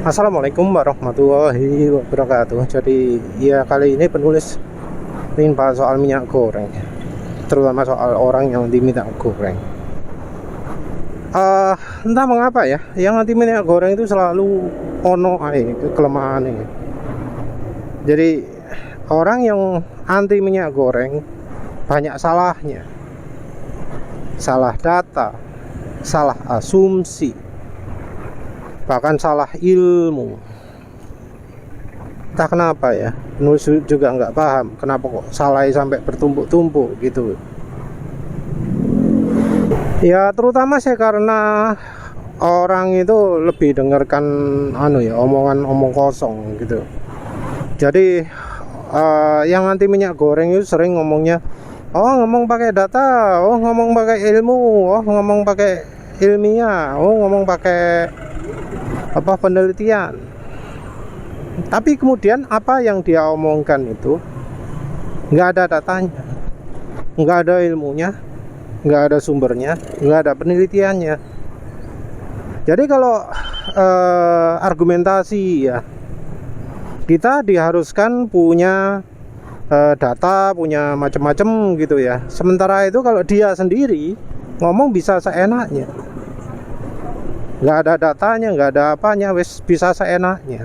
Assalamualaikum warahmatullahi wabarakatuh. Jadi ya kali ini penulis ingin bahas soal minyak goreng, terutama soal orang yang anti minyak goreng. Entah mengapa ya, yang anti minyak goreng itu selalu ono kelemahannya. Jadi orang yang anti minyak goreng banyak salahnya, salah data, salah asumsi, bahkan salah ilmu. Entah kenapa ya, penulis juga nggak paham kenapa kok salah sampai bertumpuk-tumpuk gitu. Ya terutama sih karena orang itu lebih dengarkan omongan kosong gitu. Jadi yang anti minyak goreng itu sering ngomongnya, ngomong pakai data, ngomong pakai ilmu, ngomong pakai ilmiah, ngomong pakai penelitian. Tapi kemudian apa yang dia omongkan itu nggak ada datanya, nggak ada ilmunya, nggak ada sumbernya, nggak ada penelitiannya. Jadi kalau argumentasi ya, kita diharuskan punya data, punya macam-macam gitu ya. Sementara itu kalau dia sendiri ngomong bisa seenaknya, nggak ada datanya, nggak ada apanya, wis bisa seenaknya.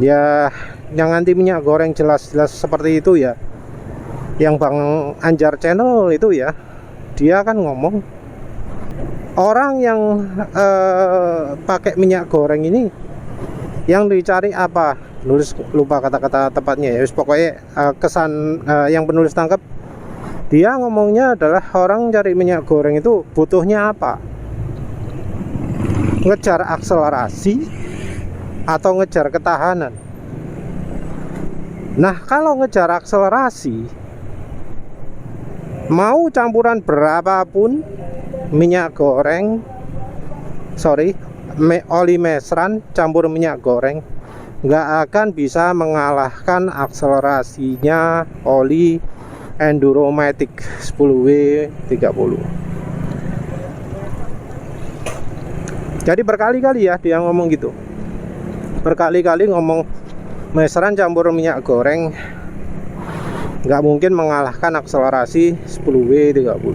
Ya yang anti minyak goreng jelas-jelas seperti itu ya, yang Bang Anjar Channel itu ya, dia kan ngomong orang yang pakai minyak goreng ini yang dicari apa, nulis lupa kata-kata tepatnya ya, pokoknya kesan yang penulis tangkap, dia ngomongnya adalah orang cari minyak goreng itu butuhnya apa, ngejar akselerasi atau ngejar ketahanan. Nah kalau ngejar akselerasi, mau campuran berapapun minyak goreng, oli mesran campur minyak goreng, nggak akan bisa mengalahkan akselerasinya oli Enduromatic 10W30. Jadi berkali-kali ya dia ngomong gitu, berkali-kali ngomong mesran campur minyak goreng nggak mungkin mengalahkan akselerasi 10W30.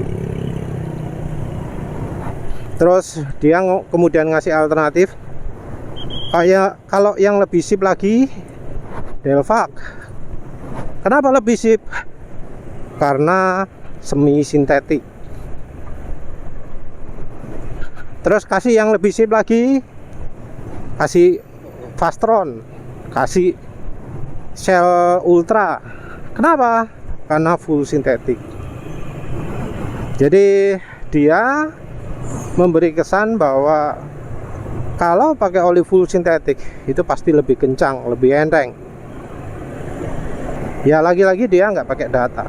Terus dia kemudian ngasih alternatif, kayak kalau yang lebih sip lagi Delvac. Kenapa lebih sip? Karena semi sintetik. Terus kasih yang lebih sip lagi, kasih Fastron, kasih Shell Ultra. Kenapa? Karena full sintetik. Jadi dia memberi kesan bahwa kalau pakai oli full sintetik itu pasti lebih kencang, lebih enteng. Ya lagi-lagi dia nggak pakai data.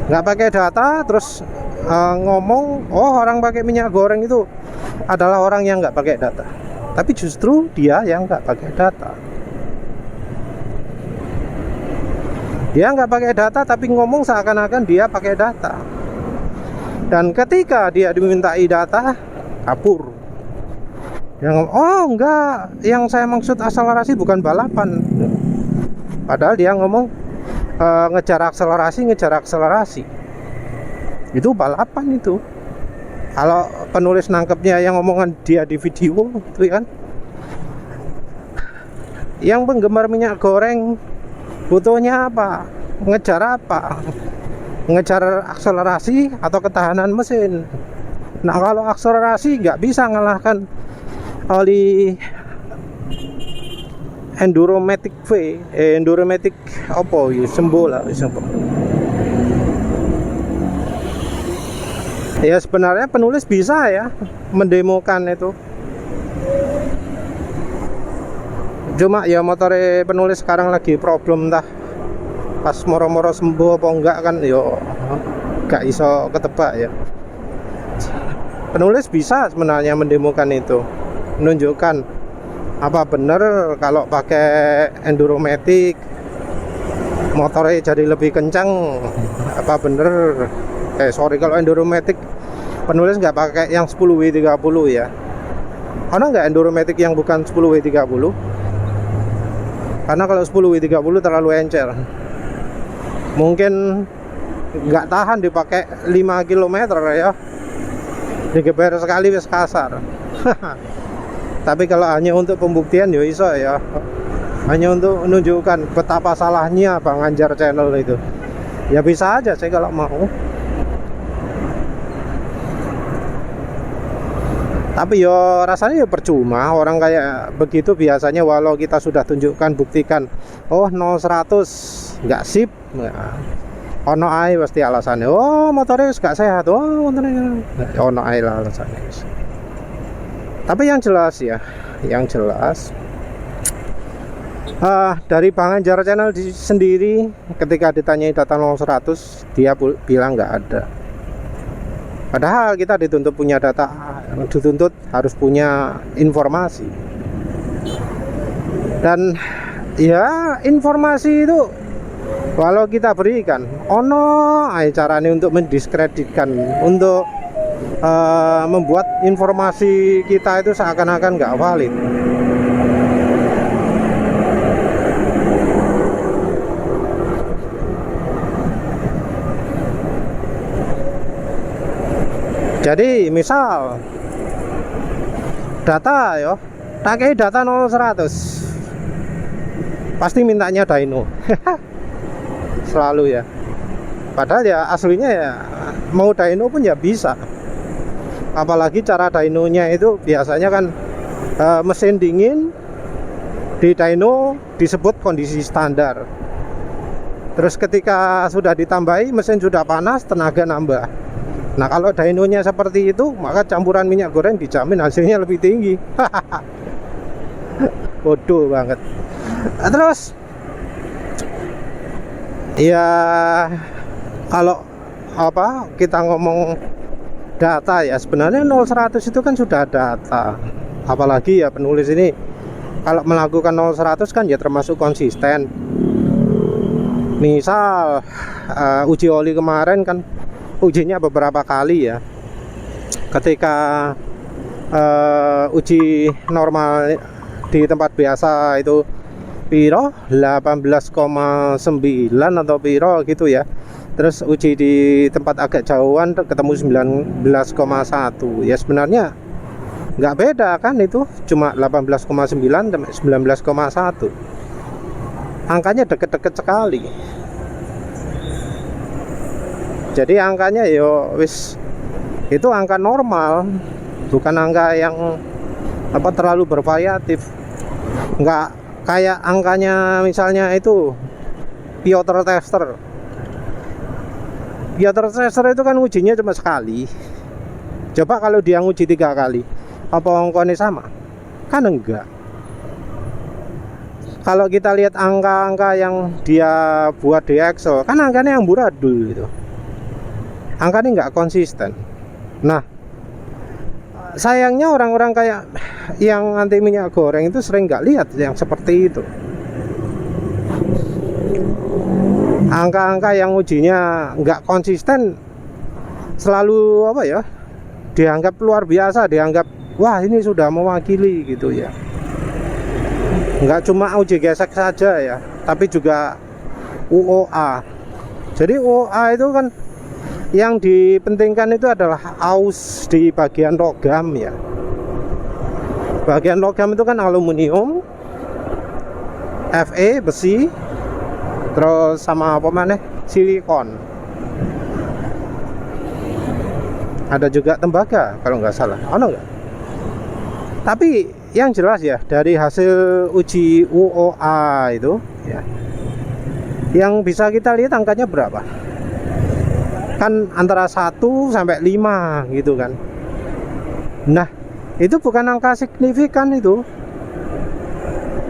Nggak pakai data, terus ngomong orang pakai minyak goreng itu adalah orang yang nggak pakai data. Tapi justru dia yang nggak pakai data. Dia nggak pakai data tapi ngomong seakan-akan dia pakai data. Dan ketika dia dimintai data, kabur. Yang enggak, yang saya maksud akselerasi bukan balapan. Padahal dia ngomong ngejar akselerasi. Itu balapan itu. Kalau penulis nangkepnya yang ngomongan dia di video itu kan. Yang penggemar minyak goreng butuhnya apa? Ngejar apa? Ngejar akselerasi atau ketahanan mesin. Nah kalau akselerasi nggak bisa ngalahkan oli Enduromatic Enduromatic apa ya, sembuh lah. Ya sebenarnya penulis bisa ya mendemokan itu. Cuma ya motornya penulis sekarang lagi problem dah. Pas moro-moro sembuh apa enggak kan yo gak iso ketebak ya. Penulis bisa sebenarnya mendemokan itu, menunjukkan apa bener kalau pakai Enduromatic motornya jadi lebih kencang, apa bener Sorry, kalau Enduromatic penulis nggak pakai yang 10W30 ya. Ada nggak Enduromatic yang bukan 10W30? Karena kalau 10W30 terlalu encer, mungkin nggak tahan dipakai 5 km ya, digeber sekali wis kasar. Tapi kalau hanya untuk pembuktian ya iso ya, hanya untuk menunjukkan betapa salahnya Bang Anjar channel itu, ya bisa aja sih kalau mau. Tapi yo rasanya ya percuma, orang kayak begitu biasanya walau kita sudah tunjukkan, buktikan, oh 0-100 nggak sip, ono ae pasti alasannya, oh motornya gak sehat, oh motornya ono ae lah alasannya. Tapi yang jelas ya, yang jelas dari Bang Anjar channel sendiri, ketika ditanyai data 0-100 dia bilang nggak ada. Padahal kita dituntut punya data, dituntut harus punya informasi. Dan ya informasi itu kalau kita berikan, ono caranya untuk mendiskreditkan, untuk membuat informasi kita itu seakan-akan nggak valid. Jadi misal data yo, pakai data 0-100 pasti mintanya dyno. Selalu ya. Padahal ya aslinya ya mau dyno pun ya bisa. Apalagi cara dynonya itu biasanya kan mesin dingin di dyno disebut kondisi standar. Terus ketika sudah ditambahi mesin sudah panas, tenaga nambah. Nah kalau dynonya seperti itu, maka campuran minyak goreng dijamin hasilnya lebih tinggi. Bodoh banget. Terus ya kalau apa kita ngomong data ya, sebenarnya 0-100 itu kan sudah data. Apalagi ya penulis ini kalau melakukan 0-100 kan ya termasuk konsisten. Misal uji oli kemarin kan ujinya beberapa kali ya. Ketika uji normal di tempat biasa itu piro 18,9 atau piro gitu ya. Terus uji di tempat agak jauhan ketemu 19,1. Ya sebenarnya nggak beda kan, itu cuma 18,9 sampai 19,1. Angkanya deket-deket sekali. Jadi angkanya yo wis itu angka normal, bukan angka yang apa terlalu bervariatif. Nggak kayak angkanya misalnya itu Piotr Tester. Piotr Tester itu kan ujinya cuma sekali. Coba kalau dia nguji 3 kali, apa angkanya sama? Kan enggak. Kalau kita lihat angka-angka yang dia buat di Excel, kan angkanya yang buradul gitu. Angkanya nggak konsisten. Nah, sayangnya orang-orang kayak yang anti minyak goreng itu sering nggak lihat yang seperti itu. Angka-angka yang ujinya nggak konsisten selalu apa ya, dianggap luar biasa, dianggap wah ini sudah mewakili gitu ya. Nggak cuma uji gesek saja ya, tapi juga UOA. Jadi UOA itu kan yang dipentingkan itu adalah aus di bagian logam ya. Bagian logam itu kan aluminium, Fe besi, terus sama apa mana silikon. Ada juga tembaga kalau nggak salah, ono nggak? Tapi yang jelas ya dari hasil uji UOA itu ya, yang bisa kita lihat angkanya berapa? Kan antara 1 sampai 5 gitu kan. Nah itu bukan angka signifikan, itu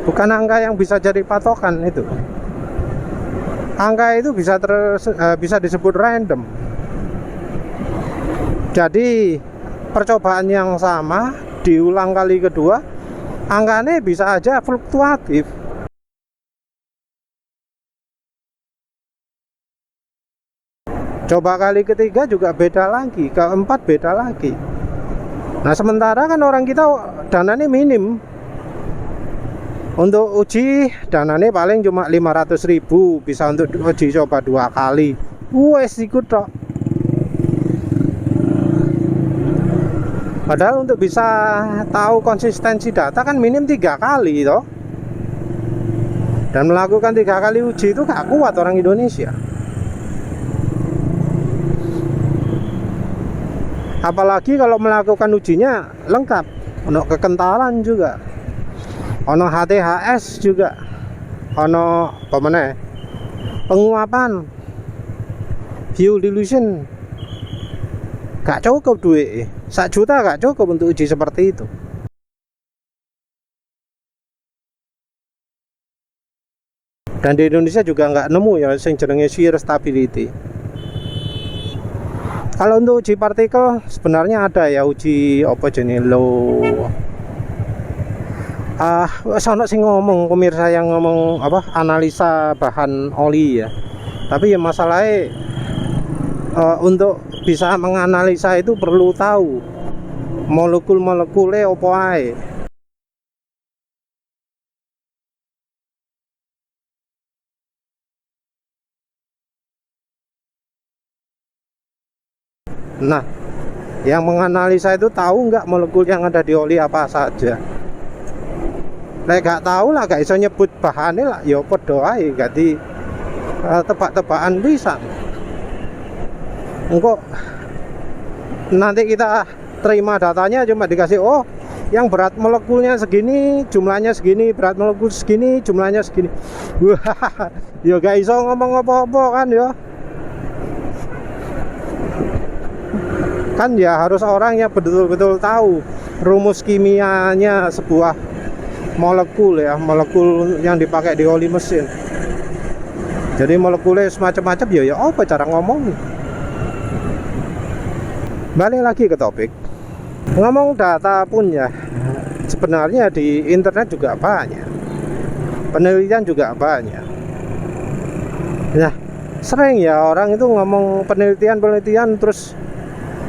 bukan angka yang bisa jadi patokan. Itu angka itu bisa disebut random. Jadi percobaan yang sama diulang kali kedua, angkanya bisa aja fluktuatif. Coba kali ketiga juga beda lagi, keempat beda lagi. Nah sementara kan orang kita dananya minim. Untuk uji dananya paling cuma 500.000, bisa untuk uji coba 2 kali. Wes ikut tok. Padahal untuk bisa tahu konsistensi data kan minim 3 kali toh. Dan melakukan 3 kali uji itu gak kuat orang Indonesia. Apalagi kalau melakukan ujinya lengkap, ono kekentalan juga, ono HTHS juga, ono pemenang penguapan, fuel dilution. Gak cukup duit, 1 juta gak cukup untuk uji seperti itu. Dan di Indonesia juga nggak nemu ya yang jenenge shear stability. Kalau untuk uji partikel sebenarnya ada ya, uji apa jenis low. Sono sing ngomong, pemirsa yang ngomong apa, analisa bahan oli ya. Tapi ya masalahnya untuk bisa menganalisa itu perlu tahu molekul-molekulnya apa ae. Nah, yang menganalisa itu tahu nggak molekul yang ada di oli apa saja. Nek gak tahu lah, gak bisa nyebut bahannya lah, ya podo ae, ganti tebak-tebakan bisa. Engkau nanti kita terima datanya cuma dikasih, oh yang berat molekulnya segini, jumlahnya segini, berat molekul segini, jumlahnya segini. Wah, ya gak bisa ngomong apa-apa kan ya. Kan ya harus orang yang betul-betul tahu rumus kimianya sebuah molekul ya, molekul yang dipakai di oli mesin. Jadi molekulnya semacam-macam ya apa cara ngomong. Balik lagi ke topik, ngomong data pun ya, sebenarnya di internet juga banyak, penelitian juga banyak. Nah sering ya orang itu ngomong penelitian terus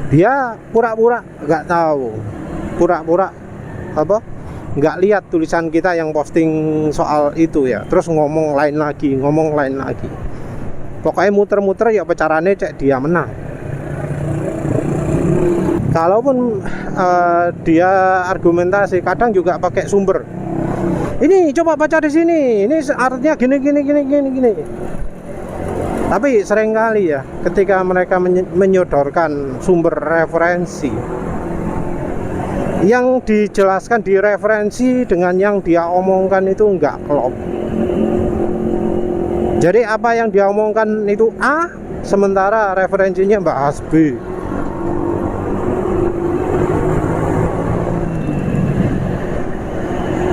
dia pura-pura nggak tahu, pura-pura apa, nggak lihat tulisan kita yang posting soal itu ya, terus ngomong lain lagi. Pokoknya muter-muter ya caranya cek dia menang. Kalaupun dia argumentasi, kadang juga pakai sumber. Ini coba baca di sini, ini artinya gini. Tapi seringkali ya, ketika mereka menyodorkan sumber referensi, yang dijelaskan di referensi dengan yang dia omongkan itu enggak klop. Jadi apa yang dia omongkan itu A, sementara referensinya bahas B.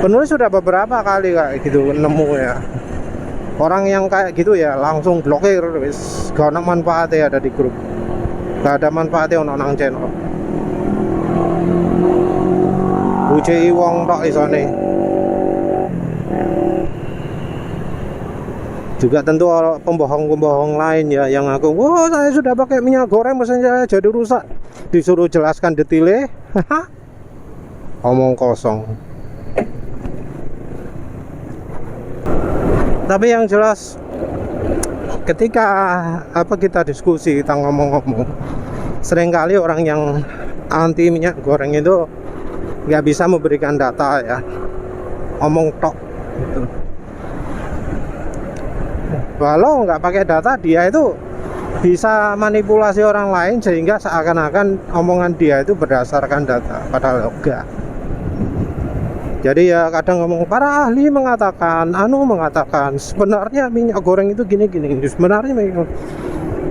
Penulis sudah beberapa kali kayak gitu nemu ya. Orang yang kayak gitu ya langsung blokir, wis gak ada manfaatnya ada di grup, gak ada manfaatnya nang channel. Uji wong tok isone. Juga tentu pembohong-pembohong lain ya yang ngaku, wah saya sudah pakai minyak goreng mesin saya jadi rusak. Disuruh jelaskan detailnya, omong kosong. Tapi yang jelas ketika kita diskusi, kita ngomong-ngomong, seringkali orang yang anti minyak goreng itu nggak bisa memberikan data ya, omong tok gitu. Walau nggak pakai data, dia itu bisa manipulasi orang lain sehingga seakan-akan omongan dia itu berdasarkan data, padahal enggak. Jadi ya kadang ngomong, para ahli mengatakan, mengatakan sebenarnya minyak goreng itu gini sebenarnya.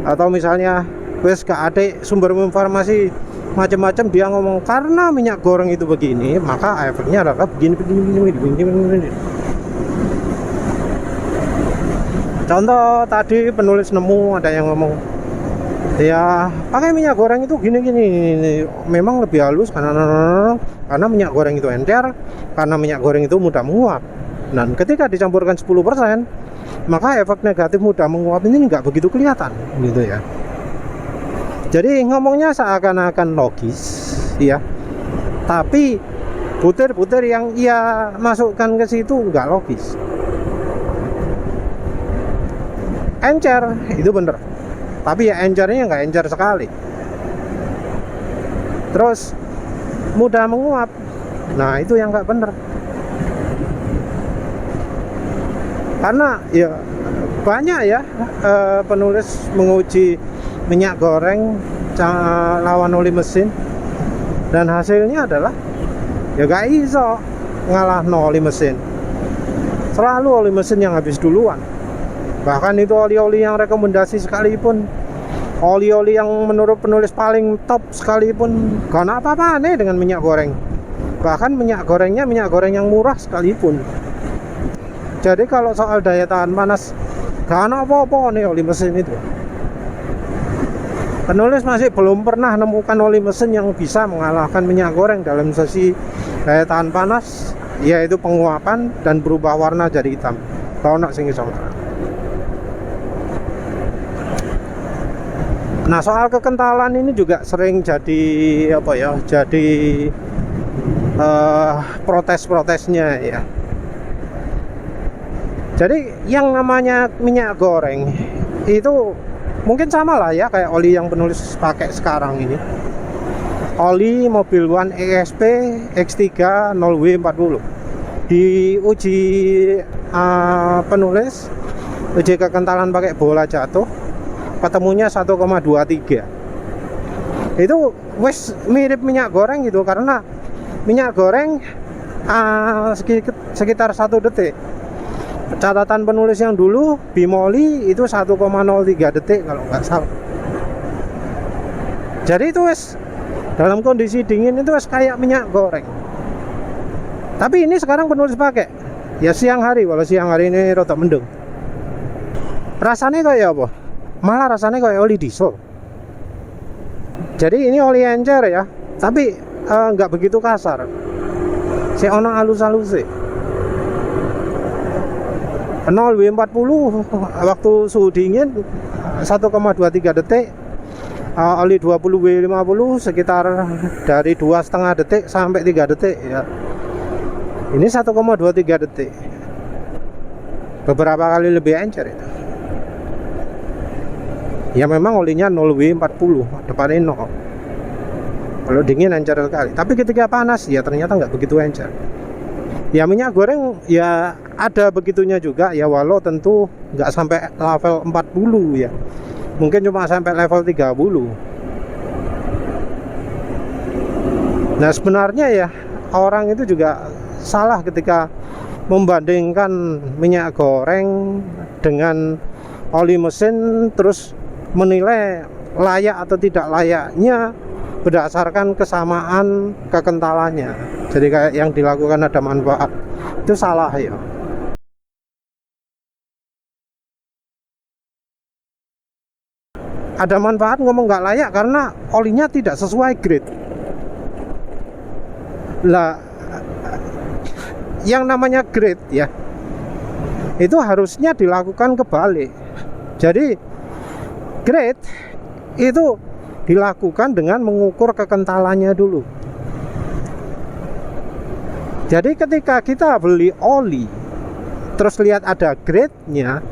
Atau misalnya wes gak ada sumber informasi macam-macam, dia ngomong karena minyak goreng itu begini, maka efeknya adalah begini. Contoh tadi penulis nemu ada yang ngomong, ya pakai minyak goreng itu gini, memang lebih halus karena minyak goreng itu encer, karena minyak goreng itu mudah menguap. Dan ketika dicampurkan 10%, maka efek negatif mudah menguap ini nggak begitu kelihatan gitu ya. Jadi ngomongnya seakan-akan logis ya, tapi butir-butir yang ia masukkan ke situ nggak logis. Encer itu bener, tapi ya encernya nggak encer sekali. Terus mudah menguap, nah itu yang nggak bener. Karena ya banyak ya penulis menguji minyak goreng lawan oli mesin, dan hasilnya adalah ya gak iso ngalah oli mesin. Selalu oli mesin yang habis duluan. Bahkan itu oli-oli yang rekomendasi sekalipun, oli-oli yang menurut penulis paling top sekalipun, gak apa-apa nih dengan minyak goreng. Bahkan minyak gorengnya minyak goreng yang murah sekalipun. Jadi kalau soal daya tahan panas, gak apa-apa nih oli mesin itu. Penulis masih belum pernah menemukan oli mesin yang bisa mengalahkan minyak goreng dalam sesi daya tahan panas, yaitu penguapan dan berubah warna jadi hitam. Kalau nak sing iso. Nah, soal kekentalan ini juga sering jadi apa ya? Jadi protes-protesnya ya. Jadi yang namanya minyak goreng itu mungkin sama lah ya kayak oli yang penulis pakai sekarang ini. Oli mobil One ESP X3 0W40 diuji penulis uji kekentalan pakai bola jatuh, ketemunya 1,23. Itu wes mirip minyak goreng gitu, karena minyak goreng sekitar 1 detik. Catatan penulis yang dulu bimoli itu 1,03 detik kalau nggak salah. Jadi itu wes dalam kondisi dingin itu wes kayak minyak goreng. Tapi ini sekarang penulis pakai ya siang hari, walau siang hari ini rada mendung. Rasanya kayak apa? Malah rasanya kayak oli diesel. Jadi ini oli encer ya, tapi nggak begitu kasar. Si ono halus-halus sih. 0W40 waktu suhu dingin 1,23 detik. Oli 20W50 sekitar dari 2,5 detik sampai 3 detik ya. Ini 1,23 detik. Beberapa kali lebih encer itu. Ya memang olinya 0W40, depannya 0. Kalau dingin encer sekali. Tapi ketika panas ya ternyata nggak begitu encer. Ya minyak goreng ya ada begitunya juga ya, walau tentu nggak sampai level 40 ya. Mungkin cuma sampai level 30. Nah sebenarnya ya orang itu juga salah ketika membandingkan minyak goreng dengan oli mesin, terus menilai layak atau tidak layaknya berdasarkan kesamaan kekentalannya. Jadi kayak yang dilakukan ada manfaat, itu salah ya. Ada manfaat ngomong nggak layak karena olinya tidak sesuai grade. Lah yang namanya grade ya itu harusnya dilakukan kebalik. Jadi grade itu dilakukan dengan mengukur kekentalannya dulu. Jadi ketika kita beli oli terus lihat ada grade-nya,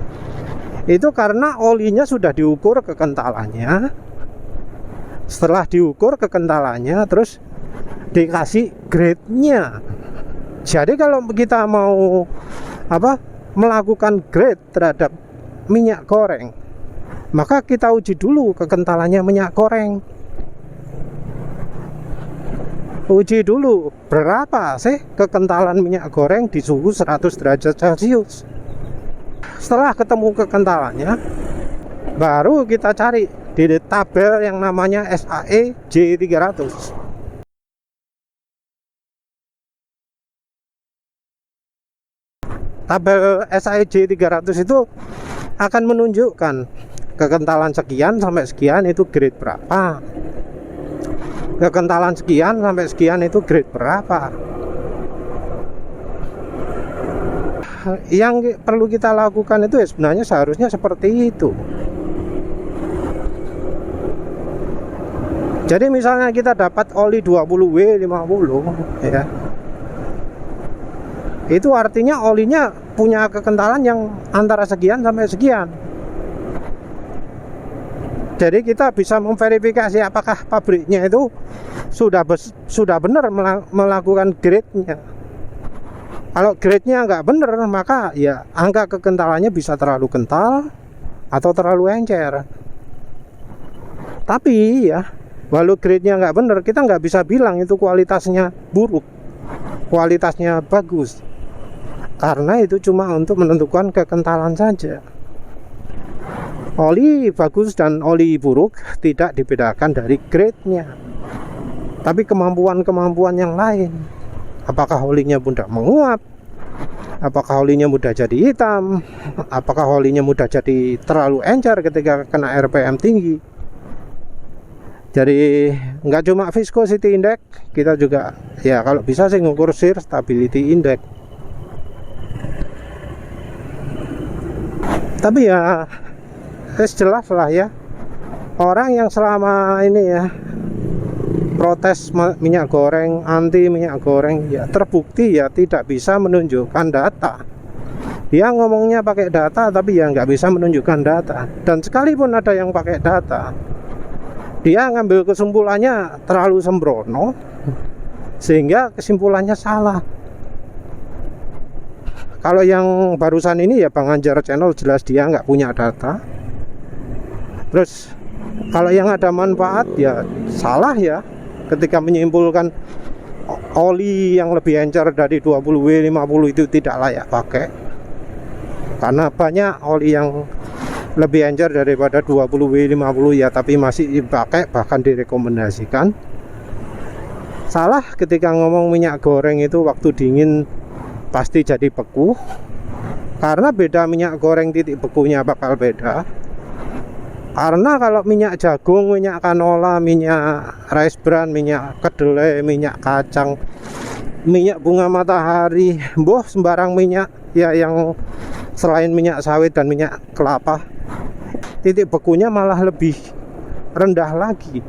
itu karena olinya sudah diukur kekentalannya. Setelah diukur kekentalannya terus dikasih grade-nya. Jadi kalau kita mau melakukan grade terhadap minyak goreng, maka kita uji dulu kekentalannya minyak goreng. Uji dulu berapa sih kekentalan minyak goreng di suhu 100 derajat Celcius. Setelah ketemu kekentalannya, baru kita cari di tabel yang namanya SAE J300. Tabel SAE J300 itu akan menunjukkan kekentalan sekian sampai sekian itu grade berapa, kekentalan sekian sampai sekian itu grade berapa. Yang perlu kita lakukan itu ya sebenarnya seharusnya seperti itu. Jadi misalnya kita dapat oli 20W50 ya, itu artinya olinya punya kekentalan yang antara sekian sampai sekian. Jadi kita bisa memverifikasi apakah pabriknya itu sudah benar melakukan grade-nya. Kalau grade-nya nggak benar, maka ya angka kekentalannya bisa terlalu kental atau terlalu encer. Tapi ya, walau grade-nya nggak benar, kita nggak bisa bilang itu kualitasnya buruk, kualitasnya bagus, karena itu cuma untuk menentukan kekentalan saja. Oli bagus dan oli buruk tidak dibedakan dari grade-nya, tapi kemampuan-kemampuan yang lain. Apakah olinya mudah menguap, apakah olinya mudah jadi hitam, apakah olinya mudah jadi terlalu encer ketika kena RPM tinggi. Jadi nggak cuma viscosity index, kita juga ya kalau bisa sih ngukur shear stability index. Tapi ya jelas lah ya, orang yang selama ini ya protes minyak goreng, anti minyak goreng, ya terbukti ya tidak bisa menunjukkan data. Dia ngomongnya pakai data, tapi ya nggak bisa menunjukkan data. Dan sekalipun ada yang pakai data, dia ngambil kesimpulannya terlalu sembrono, sehingga kesimpulannya salah. Kalau yang barusan ini ya Bang Anjar Channel, jelas dia nggak punya data. Terus kalau yang ada manfaat ya salah ya, ketika menyimpulkan oli yang lebih encer dari 20W50 itu tidak layak pakai, karena banyak oli yang lebih encer daripada 20W50 ya, tapi masih dipakai, bahkan direkomendasikan. Salah ketika ngomong minyak goreng itu waktu dingin pasti jadi beku, karena beda minyak goreng, titik bekunya bakal beda. Karena kalau minyak jagung, minyak canola, minyak rice bran, minyak kedelai, minyak kacang, minyak bunga matahari, sembarang minyak ya yang selain minyak sawit dan minyak kelapa, titik bekunya malah lebih rendah lagi.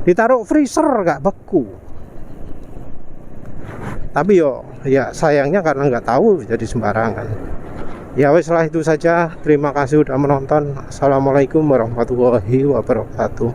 Ditaruh freezer nggak beku. Tapi ya sayangnya karena nggak tahu jadi sembarangan. Ya wes lah, itu saja. Terima kasih sudah menonton. Assalamualaikum warahmatullahi wabarakatuh.